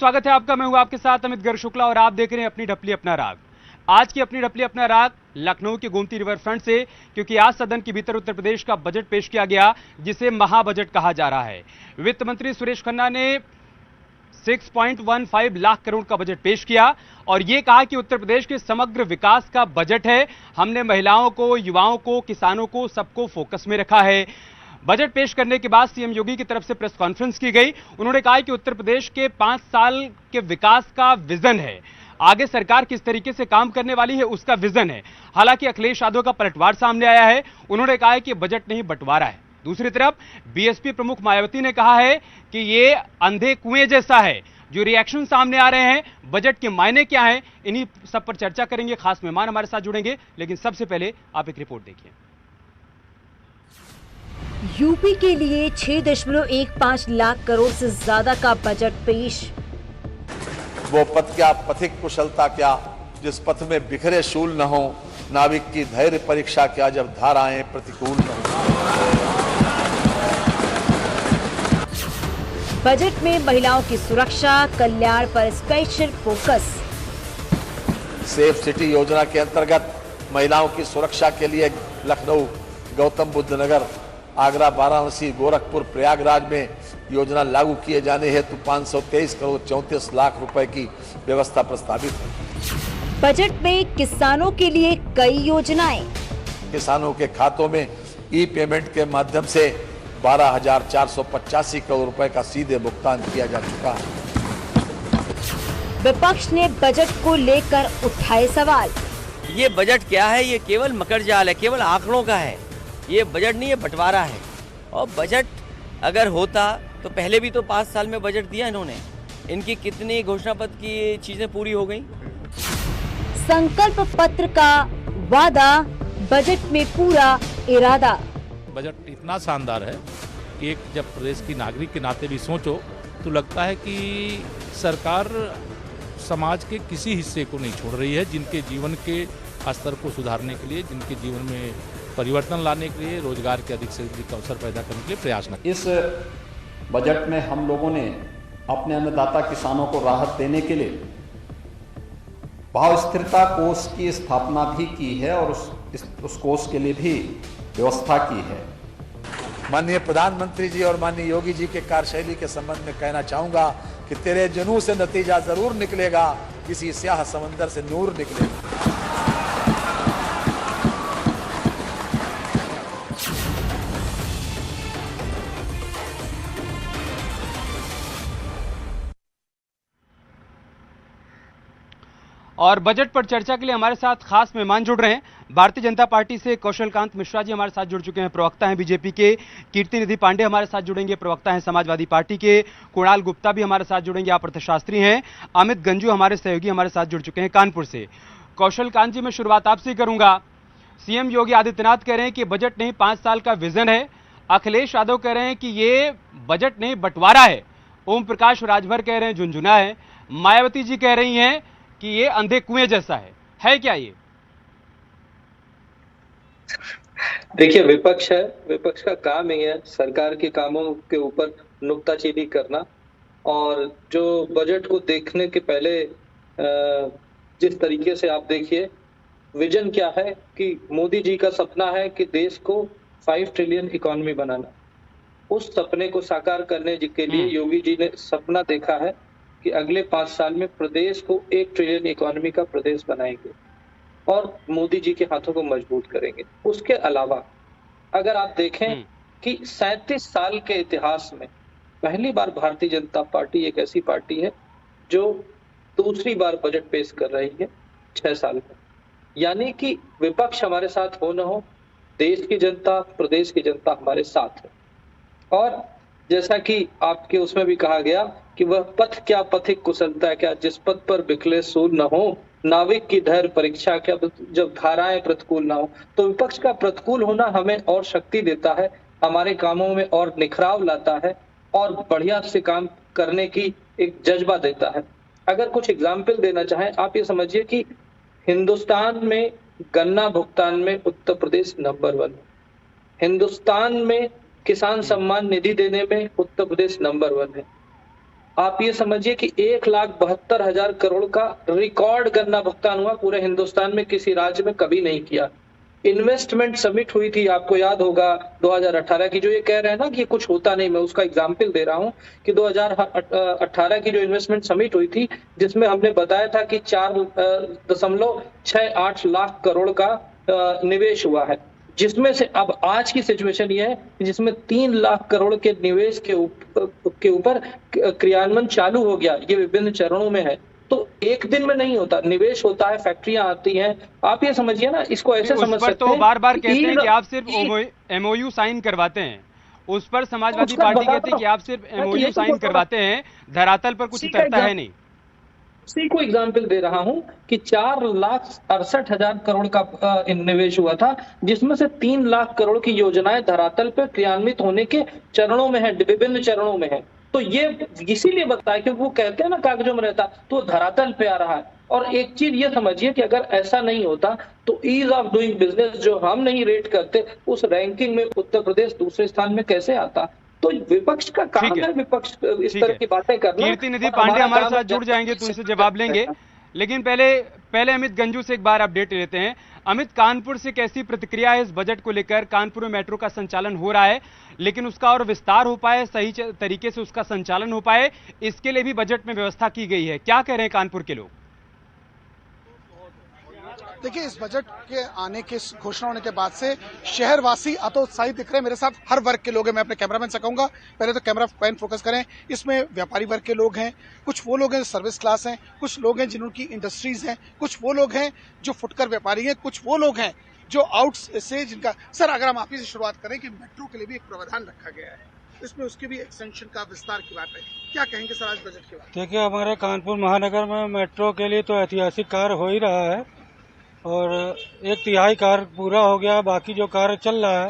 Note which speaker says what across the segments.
Speaker 1: स्वागत है आपका। मैं हूं आपके साथ अमित गर्ग शुक्ला और आप देख रहे हैं अपनी ढपली अपना राग। आज की अपनी ढपली अपना राग लखनऊ के गोमती रिवर फ्रंट से, क्योंकि आज सदन के भीतर उत्तर प्रदेश का बजट पेश किया गया जिसे महाबजट कहा जा रहा है। वित्त मंत्री सुरेश खन्ना ने 6.15 लाख करोड़ का बजट पेश किया और यह कहा कि उत्तर प्रदेश के समग्र विकास का बजट है। हमने महिलाओं को, युवाओं को, किसानों को, सबको फोकस में रखा है। बजट पेश करने के बाद सीएम योगी की तरफ से प्रेस कॉन्फ्रेंस की गई। उन्होंने कहा कि उत्तर प्रदेश के 5 साल के विकास का विजन है, आगे सरकार किस तरीके से काम करने वाली है उसका विजन है। हालांकि अखिलेश यादव का पलटवार सामने आया है। उन्होंने कहा है कि बजट नहीं बंटवारा है। दूसरी तरफ बीएसपी प्रमुख मायावती ने कहा है कि ये अंधे कुएं जैसा है। जो रिएक्शन सामने आ रहे हैं, बजट के मायने क्या हैं, इन्हीं सब पर चर्चा करेंगे। खास मेहमान हमारे साथ जुड़ेंगे, लेकिन सबसे पहले आप एक रिपोर्ट देखिए।
Speaker 2: यूपी के लिए 6.15 लाख करोड़ से ज्यादा का बजट पेश।
Speaker 3: वो पथ क्या, पथिक कुशलता क्या, जिस पथ में बिखरे शूल न हो, नाविक की धैर्य परीक्षा क्या, जब धाराएं प्रतिकूल न हो।
Speaker 2: बजट में महिलाओं की सुरक्षा, कल्याण पर स्पेशल फोकस।
Speaker 3: सेफ सिटी योजना के अंतर्गत महिलाओं की सुरक्षा के लिए लखनऊ, गौतम बुद्ध नगर, आगरा, वाराणसी, गोरखपुर, प्रयागराज में योजना लागू किए जाने हेतु 523 करोड़ 34 लाख रुपए की व्यवस्था प्रस्तावित है।
Speaker 2: बजट में किसानों के लिए कई योजनाएं।
Speaker 3: किसानों के खातों में ई पेमेंट के माध्यम से 12,485 करोड़ रुपए का सीधे भुगतान किया जा चुका है।
Speaker 2: विपक्ष ने बजट को लेकर उठाए सवाल।
Speaker 4: ये बजट क्या है? ये केवल मकड़जाल है, केवल आंकड़ों का है। ये बजट नहीं, ये बंटवारा है। और बजट अगर होता तो पहले भी तो 5 साल में बजट दिया इन्होंने। इनकी कितनी घोषणा पत्र की चीजें पूरी हो गई।
Speaker 2: संकल्प पत्र का वादा, बजट में पूरा इरादा।
Speaker 5: बजट इतना शानदार है कि एक जब प्रदेश की नागरिक के नाते भी सोचो तो लगता है कि सरकार समाज के किसी हिस्से को नहीं छोड़ रही है, जिनके जीवन के स्तर को सुधारने के लिए, जिनके जीवन में परिवर्तन लाने के लिए, रोजगार के अधिक से अधिक अवसर पैदा करने के लिए प्रयास न।
Speaker 6: इस बजट में हम लोगों ने अपने अन्नदाता किसानों को राहत देने के लिए भाव स्थिरता कोष की स्थापना भी की है और उस कोष के लिए भी व्यवस्था की है।
Speaker 3: माननीय प्रधानमंत्री जी और माननीय योगी जी के कार्यशैली के संबंध में कहना चाहूंगा कि तेरे जुनून से नतीजा जरूर निकलेगा, किसी स्याह समंदर से नूर निकलेगा।
Speaker 1: और बजट पर चर्चा के लिए हमारे साथ खास मेहमान जुड़ रहे हैं। भारतीय जनता पार्टी से कौशलकांत मिश्रा जी हमारे साथ जुड़ चुके हैं, प्रवक्ता हैं बीजेपी के। कीर्ति निधि पांडे हमारे साथ जुड़ेंगे, प्रवक्ता हैं समाजवादी पार्टी के। कुणाल गुप्ता भी हमारे साथ जुड़ेंगे, आप अर्थशास्त्री हैं। अमित गंजू हमारे सहयोगी हमारे साथ जुड़ चुके हैं कानपुर से। कौशलकांत जी, मैं शुरुआत आपसे करूंगा। सीएम योगी आदित्यनाथ कह रहे हैं कि बजट नहीं, 5 साल का विजन है। अखिलेश यादव कह रहे हैं कि ये बजट नहीं, बंटवारा है। ओम प्रकाश राजभर कह रहे हैं झुनझुना है। मायावती जी कह रही हैं कि ये अंधे कुएं जैसा है क्या ये?
Speaker 7: देखिए, विपक्ष है, विपक्ष का काम ही है सरकार के कामों के ऊपर नुक्ताचीनी करना। और जो बजट को देखने के पहले जिस तरीके से आप देखिए, विजन क्या है कि मोदी जी का सपना है कि देश को 5 ट्रिलियन इकोनॉमी बनाना। उस सपने को साकार करने के लिए योगी जी ने सपना देखा है कि अगले 5 साल में प्रदेश को 1 ट्रिलियन इकोनॉमी का प्रदेश बनाएंगे और मोदी जी के हाथों को मजबूत करेंगे। उसके अलावा अगर आप देखें कि 37 साल के इतिहास में पहली बार भारतीय जनता पार्टी एक ऐसी पार्टी है जो दूसरी बार बजट पेश कर रही है 6 साल में। यानी कि विपक्ष हमारे साथ हो न हो, देश की जनता, प्रदेश की जनता हमारे साथ है। और जैसा कि आपके उसमें भी कहा गया कि वह पथ क्या, पथिक कुशलता क्या, जिस पथ पर बिखरे शूल न हो, नाविक की धैर्य परीक्षा क्या, जब धाराएं प्रतिकूल ना हो। तो विपक्ष का प्रतिकूल होना हमें और शक्ति देता है, हमारे कामों में और निखराव लाता है और बढ़िया से काम करने की एक जज्बा देता है। अगर कुछ एग्जाम्पल देना चाहें, आप ये समझिए कि हिंदुस्तान में गन्ना भुगतान में उत्तर प्रदेश नंबर 1, हिंदुस्तान में किसान सम्मान निधि देने में उत्तर प्रदेश नंबर 1 है। आप ये समझिए कि 1,72,000 करोड़ का रिकॉर्ड गन्ना भुगतान हुआ, पूरे हिंदुस्तान में किसी राज्य में कभी नहीं किया। इन्वेस्टमेंट समिट हुई थी, आपको याद होगा 2018 की, जो ये कह रहे हैं ना कि कुछ होता नहीं, मैं उसका एग्जाम्पल दे रहा हूं कि 2018 की जो इन्वेस्टमेंट समिट हुई थी, जिसमें हमने बताया था कि 4.68 लाख करोड़ का निवेश हुआ है, जिसमें से अब आज की सिचुएशन ये है जिसमें 3 लाख करोड़ के निवेश के ऊपर क्रियान्वयन चालू हो गया। ये विभिन्न चरणों में है, तो एक दिन में नहीं होता, निवेश होता है, फैक्ट्रियां आती हैं। आप ये समझिए ना, इसको ऐसे समझ सकते हैं।
Speaker 1: तो बार बार कहते हैं कि आप सिर्फ एमओयू साइन करवाते हैं, उस पर समाजवादी पार्टी कहती है कि आप सिर्फ एमओयू साइन करवाते हैं, धरातल पर कुछ उतरता है नहीं।
Speaker 7: उसी को एग्जाम्पल दे रहा हूं कि 4,68,000 करोड़ का निवेश हुआ था, जिसमें से 3 लाख करोड़ की योजनाएं धरातल पर क्रियान्वित होने के चरणों में है, विभिन्न चरणों में है। तो ये इसीलिए बताया क्योंकि वो कहते हैं ना कागजों में रहता, तो धरातल पे आ रहा है। और एक चीज ये समझिए कि अगर ऐसा नहीं होता तो ईज ऑफ डूइंग बिजनेस जो हम नहीं रेट करते, उस रैंकिंग में उत्तर प्रदेश दूसरे स्थान में कैसे आता। तो विपक्ष का काम है विपक्ष इस तरह की बातें करना।
Speaker 1: कीर्ति निधि पांडे हमारे साथ जुड़ जाएंगे तो उनसे जवाब लेंगे, लेकिन पहले अमित गंजू से एक बार अपडेट लेते हैं। अमित, कानपुर से कैसी प्रतिक्रिया है इस बजट को लेकर? कानपुर में मेट्रो का संचालन हो रहा है, लेकिन उसका और विस्तार हो पाए, सही तरीके से उसका संचालन हो पाए, इसके लिए भी बजट में व्यवस्था की गई है। क्या कह रहे हैं कानपुर के लोग?
Speaker 8: देखिए, इस बजट के आने के घोषणा होने के बाद से शहरवासी अतोत्साहित दिख रहे हैं। मेरे साथ हर वर्ग के लोग हैं। मैं अपने कैमरामैन से कहूंगा पहले तो कैमरा पैन फोकस करें। इसमें व्यापारी वर्ग के लोग हैं, कुछ वो लोग हैं सर्विस क्लास हैं, कुछ लोग हैं जिनकी इंडस्ट्रीज हैं, कुछ वो लोग हैं जो फुटकर व्यापारी हैं, कुछ वो लोग हैं जो आउट से जिनका। सर, अगर हम आप ही से शुरुआत करें कि मेट्रो के लिए भी एक प्रावधान रखा गया है, इसमें उसके भी एक्सटेंशन का विस्तार की बात है, क्या कहेंगे सर आज बजट के बाद?
Speaker 9: देखिए, हमारे कानपुर महानगर में मेट्रो के लिए तो ऐतिहासिक कार्य हो ही रहा है और 1/3 कार्य पूरा हो गया। बाकी जो कार्य चल रहा है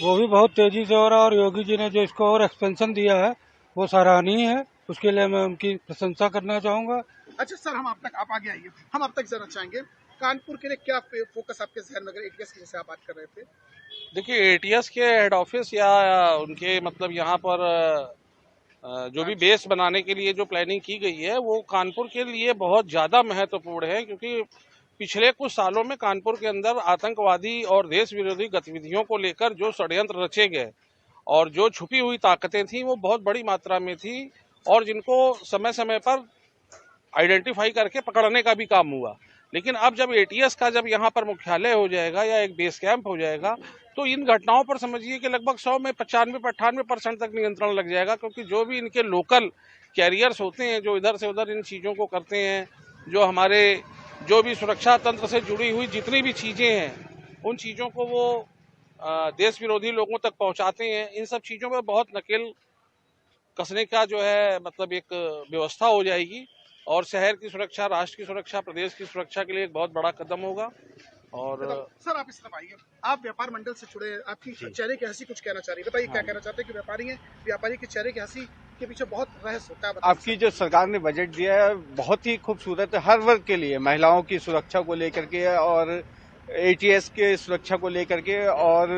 Speaker 9: वो भी बहुत तेजी से हो रहा है और योगी जी ने जो इसको और एक्सपेंशन दिया है वो सराहनीय है, उसके लिए मैं उनकी प्रशंसा करना चाहूंगा।
Speaker 8: अच्छा सर, हम आप आगे आइए, हम आप तक जाना चाहेंगे कानपुर के लिए क्या फोकस आपके जहन में, अगर एटीएस की जैसे आप बात कर रहे थे?
Speaker 10: देखिए, एटीएस के हेड ऑफिस या उनके मतलब यहाँ पर जो भी बेस बनाने के लिए जो प्लानिंग की गई है वो कानपुर के लिए बहुत ज़्यादा महत्वपूर्ण है, क्योंकि पिछले कुछ सालों में कानपुर के अंदर आतंकवादी और देश विरोधी गतिविधियों को लेकर जो षड्यंत्र रचे गए और जो छुपी हुई ताकतें थीं वो बहुत बड़ी मात्रा में थी और जिनको समय समय पर आइडेंटिफाई करके पकड़ने का भी काम हुआ। लेकिन अब जब एटीएस का जब यहाँ पर मुख्यालय हो जाएगा या एक बेस कैंप हो जाएगा तो इन घटनाओं पर समझिए कि लगभग 100 में 95-98% तक नियंत्रण लग जाएगा, क्योंकि जो भी इनके लोकल कैरियर्स होते हैं जो इधर से उधर इन चीज़ों को करते हैं, जो हमारे जो भी सुरक्षा तंत्र से जुड़ी हुई जितनी भी चीज़ें हैं उन चीज़ों को वो देश विरोधी लोगों तक पहुंचाते हैं। इन सब चीज़ों में बहुत नकेल कसने का जो है मतलब एक व्यवस्था हो जाएगी और शहर की सुरक्षा, राष्ट्र की सुरक्षा, प्रदेश की सुरक्षा के लिए एक बहुत बड़ा कदम होगा। और
Speaker 8: सर, आप इस तरफ आइए, आप व्यापार मंडल से जुड़े, आपकी चेहरे की हंसी कुछ कहना चाह रही है, बताइए क्या कहना चाहते हैं कि व्यापारी हैं, व्यापारी के चेहरे की हंसी के पीछे बहुत रहस्य होता है।
Speaker 11: आपकी जो सरकार ने बजट दिया है बहुत ही खूबसूरत है, हर वर्ग के लिए, महिलाओं की सुरक्षा को लेकर के और एटीएस के सुरक्षा को लेकर के और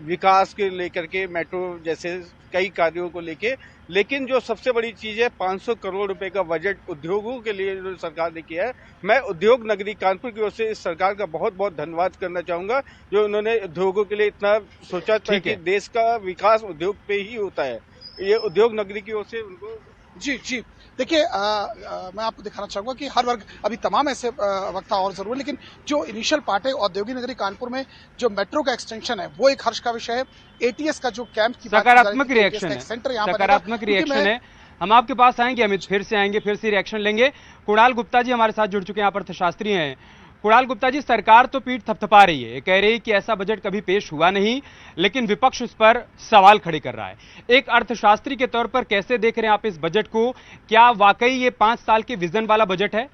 Speaker 11: विकास के लेकर के, मेट्रो जैसे कई कार्यों को लेके। लेकिन जो सबसे बड़ी चीज है 500 करोड़ रुपए का बजट उद्योगों के लिए जो सरकार ने किया है, मैं उद्योग नगरी कानपुर की ओर से इस सरकार का बहुत बहुत धन्यवाद करना चाहूंगा जो उन्होंने उद्योगों के लिए इतना सोचा था कि देश का विकास उद्योग पे ही होता है। ये उद्योग नगरी की ओर से उनको
Speaker 8: जी देखिए, मैं आपको दिखाना चाहूंगा कि हर वर्ग, अभी तमाम ऐसे वक्ता और जरूर, लेकिन जो इनिशियल पार्ट है औद्योगिक नगरी कानपुर में जो मेट्रो का एक्सटेंशन है वो एक हर्ष का विषय है। एटीएस का जो कैंप की
Speaker 1: सकारात्मक रिएक्शन है, सकारात्मक रिएक्शन है। हम आपके पास आएंगे अमित, फिर से आएंगे, फिर से रिएक्शन लेंगे। कुणाल गुप्ता जी हमारे साथ जुड़ चुके हैं, आप अर्थशास्त्री हैं। कुणाल गुप्ता जी, सरकार तो पीठ थपथपा रही है, कह रही है कि ऐसा बजट कभी पेश हुआ नहीं, लेकिन विपक्ष उस पर सवाल खड़े कर रहा है। एक अर्थशास्त्री के तौर पर कैसे देख रहे हैं आप इस बजट को? क्या वाकई ये 5 साल के विजन वाला बजट है?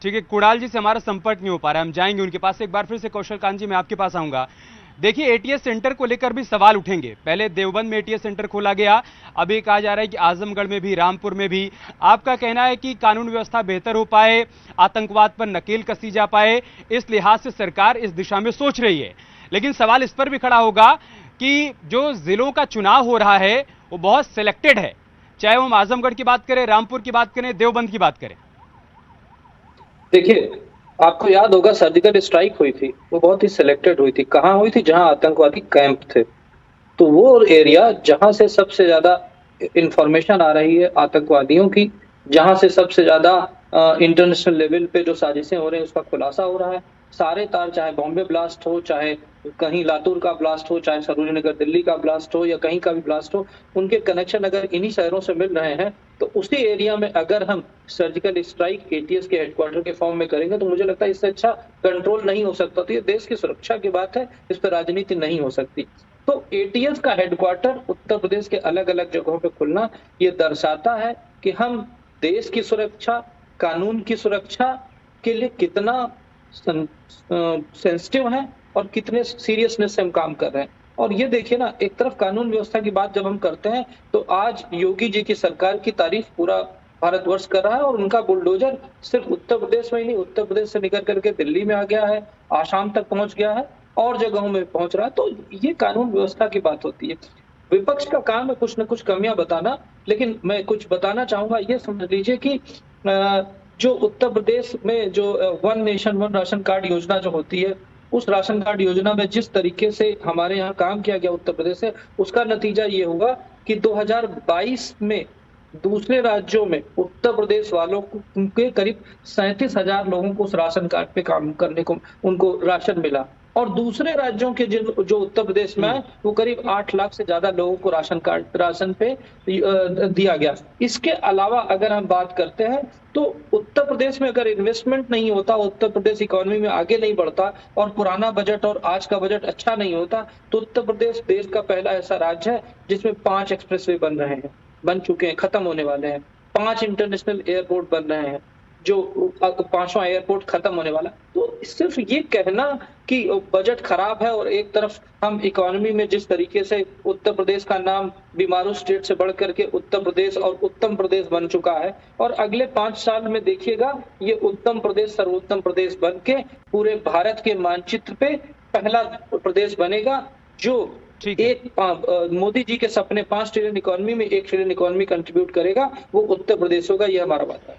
Speaker 1: ठीक है, कुणाल जी से हमारा संपर्क नहीं हो पा रहा है, हम जाएंगे उनके पास एक बार फिर से। कौशल कांत जी, मैं आपके पास आऊंगा। देखिए, एटीएस सेंटर को लेकर भी सवाल उठेंगे। पहले देवबंद में एटीएस सेंटर खोला गया, अभी कहा जा रहा है कि आजमगढ़ में भी, रामपुर में भी। आपका कहना है कि कानून व्यवस्था बेहतर हो पाए, आतंकवाद पर नकेल कसी जा पाए, इस लिहाज से सरकार इस दिशा में सोच रही है। लेकिन सवाल इस पर भी खड़ा होगा कि जो जिलों का चुनाव हो रहा है वो बहुत सिलेक्टेड है, चाहे हम आजमगढ़ की बात करें, रामपुर की बात करें, देवबंद की बात करें।
Speaker 7: देखिए, आपको याद होगा सर्जिकल स्ट्राइक हुई थी, वो बहुत ही सिलेक्टेड हुई थी। कहाँ हुई थी? जहां आतंकवादी कैंप थे। तो वो एरिया जहां से सबसे ज्यादा इंफॉर्मेशन आ रही है आतंकवादियों की, जहां से सबसे ज्यादा इंटरनेशनल लेवल पे जो साजिशें हो रही हैं उसका खुलासा हो रहा है। सारे तार, चाहे बॉम्बे ब्लास्ट हो, चाहे कहीं लातूर का ब्लास्ट हो, चाहे सरोजिनी नगर दिल्ली का ब्लास्ट हो, या कहीं का भी ब्लास्ट हो, उनके कनेक्शन अगर इन्हीं शहरों से मिल रहे हैं, तो उसी एरिया में अगर हम सर्जिकल स्ट्राइक एटीएस के हेडक्वार्टर के फॉर्म में करेंगे तो मुझे लगता है इससे अच्छा कंट्रोल नहीं हो सकता। तो ये देश की सुरक्षा की बात है, इस पर राजनीति नहीं हो सकती। तो एटीएस का हेडक्वार्टर उत्तर प्रदेश के अलग अलग जगहों पे खुलना ये दर्शाता है कि हम देश की सुरक्षा, कानून की सुरक्षा के लिए कितना सेंसिटिव है और कितने सीरियसनेस से हम काम कर रहे हैं। और ये देखिए ना, एक तरफ कानून व्यवस्था की बात जब हम करते हैं तो आज योगी जी की सरकार की तारीफ पूरा भारतवर्ष कर रहा है, और उनका बुलडोजर सिर्फ उत्तर प्रदेश में ही नहीं, उत्तर प्रदेश से निकल करके दिल्ली में आ गया है, आसाम तक पहुंच गया है, और जगहों में पहुंच रहा है। तो ये कानून व्यवस्था की बात होती है। विपक्ष का काम है कुछ न कुछ कमियां बताना, लेकिन मैं कुछ बताना चाहूंगा। ये समझ लीजिए कि जो उत्तर प्रदेश में जो one nation one ration card योजना जो होती है, उस राशन कार्ड योजना में जिस तरीके से हमारे यहाँ काम किया गया उत्तर प्रदेश से, उसका नतीजा ये होगा कि 2022 में दूसरे राज्यों में उत्तर प्रदेश वालों को, उनके करीब 37,000 लोगों को उस राशन कार्ड पे काम करने को उनको राशन मिला, और दूसरे राज्यों के जो उत्तर प्रदेश में है वो करीब 8 लाख से ज्यादा लोगों को राशन पे दिया गया। इसके अलावा अगर हम बात करते हैं तो उत्तर प्रदेश में अगर इन्वेस्टमेंट नहीं होता, उत्तर प्रदेश इकोनॉमी में आगे नहीं बढ़ता, और पुराना बजट और आज का बजट अच्छा नहीं होता, तो उत्तर प्रदेश देश का पहला ऐसा राज्य है जिसमें 5 एक्सप्रेसवे बन रहे हैं, बन चुके हैं, खत्म होने वाले हैं। 5 इंटरनेशनल एयरपोर्ट बन रहे हैं, जो 5वां एयरपोर्ट खत्म होने वाला। तो सिर्फ ये कहना कि बजट खराब है और एक तरफ हम इकोनॉमी में जिस तरीके से उत्तर प्रदेश का नाम बीमारू स्टेट से बढ़ करके उत्तर प्रदेश और उत्तम प्रदेश बन चुका है, और अगले 5 साल में देखिएगा ये उत्तम प्रदेश सर्वोत्तम प्रदेश बन के पूरे भारत के मानचित्र पे पहला प्रदेश बनेगा, जो एक मोदी जी के सपने 5 ट्रिलियन इकोनॉमी में 1 ट्रिलियन इकोनॉमी कंट्रीब्यूट करेगा, वो उत्तर प्रदेश होगा। ये हमारा बात है।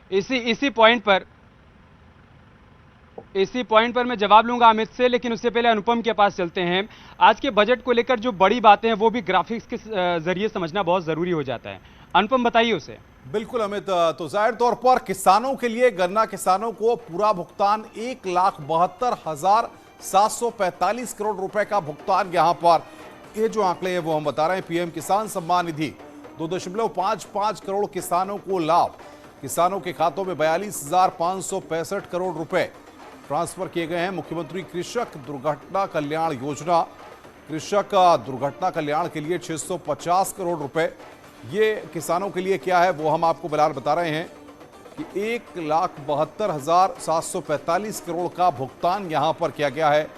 Speaker 1: इसी पॉइंट पर मैं जवाब लूंगा अमित से, लेकिन उससे पहले अनुपम के पास चलते हैं। आज के बजट को लेकर जो बड़ी बातें हैं वो भी ग्राफिक्स के जरिए समझना बहुत जरूरी हो जाता है। अनुपम, बताइए उसे।
Speaker 12: बिल्कुल अमित, तो जाहिर तौर पर किसानों के लिए, गन्ना किसानों को पूरा भुगतान 1,72,745 करोड़ रुपए का भुगतान यहां पर, ये जो आंकड़े हैं वो हम बता रहे हैं। पीएम किसान सम्मान निधि 2.55 करोड़ किसानों को लाभ, किसानों के खातों में 42,565 करोड़ रुपए ट्रांसफर किए गए हैं। मुख्यमंत्री कृषक दुर्घटना कल्याण योजना, कृषक दुर्घटना कल्याण के लिए 650 करोड़ रुपए, ये किसानों के लिए क्या है वो हम आपको बिलाल बता रहे हैं कि 1,72,745 करोड़ का भुगतान यहां पर किया गया है।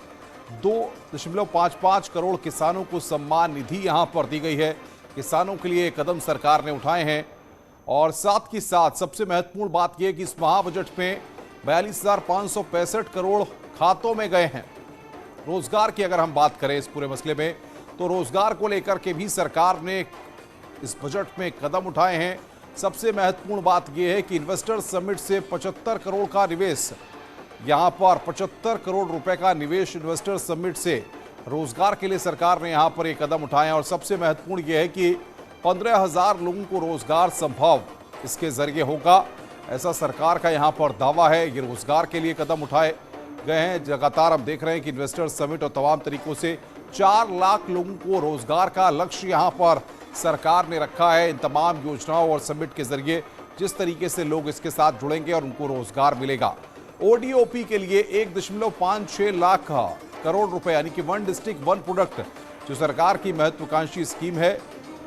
Speaker 12: 2.55 करोड़ किसानों को सम्मान निधि यहां पर दी गई है। किसानों के लिए कदम सरकार ने उठाए हैं, और साथ ही साथ सबसे महत्वपूर्ण बात यह कि इस महाबजट में 42,565 करोड़ खातों में गए हैं। रोजगार की अगर हम बात करें इस पूरे मसले में, तो रोजगार को लेकर के भी सरकार ने इस बजट में कदम उठाए हैं। सबसे महत्वपूर्ण बात यह है कि इन्वेस्टर समिट से 75 करोड़ का निवेश, यहां पर 75 करोड़ रुपए का निवेश इन्वेस्टर समिट से रोजगार के लिए सरकार ने यहां पर एक कदम उठाए। और सबसे महत्वपूर्ण यह है कि 15,000 लोगों को रोजगार संभव इसके जरिए होगा, ऐसा सरकार का यहां पर दावा है। ये रोजगार के लिए कदम उठाए गए हैं। लगातार हम देख रहे हैं कि इन्वेस्टर समिट और तमाम तरीकों से 4 लाख लोगों को रोजगार का लक्ष्य यहां पर सरकार ने रखा है। इन तमाम योजनाओं और समिट के जरिए जिस तरीके से लोग इसके साथ जुड़ेंगे और उनको रोजगार मिलेगा। ओडीओपी के लिए 1.56 लाख करोड़ रुपए, यानी कि वन डिस्ट्रिक्ट वन प्रोडक्ट, जो सरकार की महत्वाकांक्षी स्कीम है,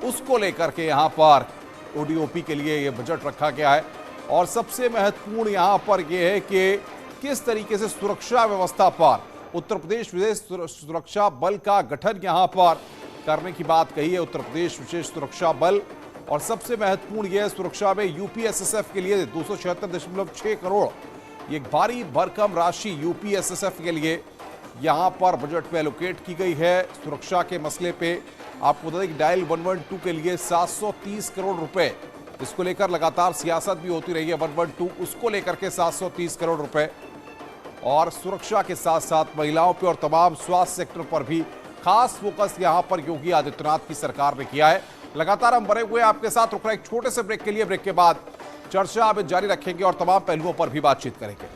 Speaker 12: उसको लेकर के यहां पर ओडीओपी के लिए यह बजट रखा गया है। और सबसे महत्वपूर्ण यहां पर यह है कि किस तरीके से सुरक्षा व्यवस्था पर उत्तर प्रदेश विशेष सुरक्षा बल का गठन यहां पर करने की बात कही है। उत्तर प्रदेश विशेष सुरक्षा बल, और सबसे महत्वपूर्ण यह सुरक्षा में यूपीएसएसएफ के लिए 276.6 करोड़, ये भारी भरकम राशि यूपीएसएसएफ के लिए यहां पर बजट में एलोकेट की गई है। सुरक्षा के मसले पे आपको बता दें कि डायल 112 के लिए 730 करोड़ रुपए, इसको लेकर लगातार सियासत भी होती रही है। 112 उसको लेकर के 730 करोड़ रुपए, और सुरक्षा के साथ साथ महिलाओं पे और तमाम स्वास्थ्य सेक्टर पर भी खास फोकस यहां पर योगी आदित्यनाथ की सरकार ने किया है। लगातार हम बने हुए आपके साथ, रुक रहे एक छोटे से ब्रेक के लिए। ब्रेक के बाद चर्चा अब जारी रखेंगे और तमाम पहलुओं पर भी बातचीत करेंगे।